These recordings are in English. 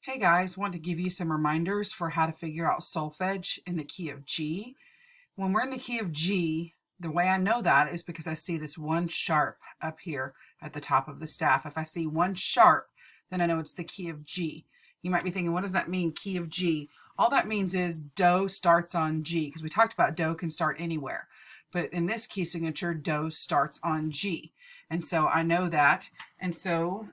Hey guys, want to give you some reminders for how to figure out solfege in the key of G. When we're in the key of G, the way I know that is because I see this one sharp up here at the top of the staff. If I see one sharp, then I know it's the key of G. You might be thinking, what does that mean, key of G? All that means is Do starts on G, because we talked about Do can start anywhere. But in this key signature, Do starts on G. And so I know that. And so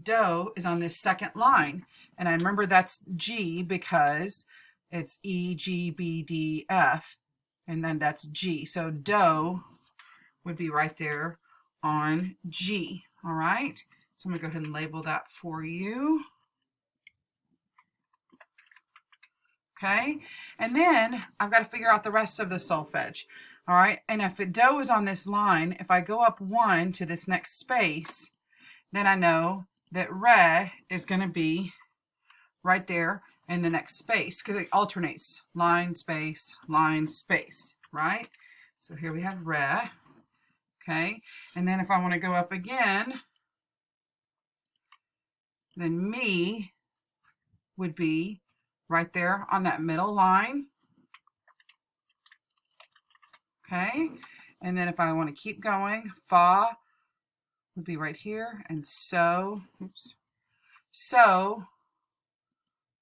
Do is on this second line. And I remember that's G because it's E, G, B, D, F. And then that's G. So Do would be right there on G. All right. So I'm going to go ahead and label that for you. Okay. And then I've got to figure out the rest of the solfege. All right. And if Do is on this line, if I go up one to this next space, then I know that Re is going to be right there in the next space because it alternates line, space, right? So here we have Re. Okay. And then if I want to go up again, then Me would be right there on that middle line. Okay. And then if I want to keep going, Fa would be right here. And So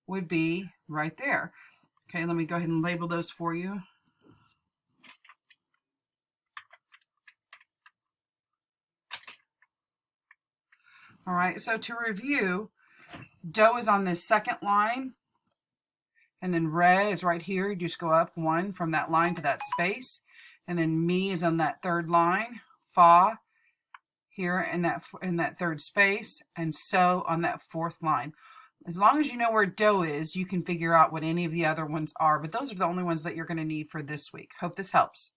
would be right there. Okay, let me go ahead and label those for you. All right, so to review, Do is on this second line, and then Re is right here. You just go up one from that line to that space, and then Me is on that third line, Fa here in that third space, and So on that fourth line. As long as you know where Do is, you can figure out what any of the other ones are, but those are the only ones that you're going to need for this week. Hope this helps.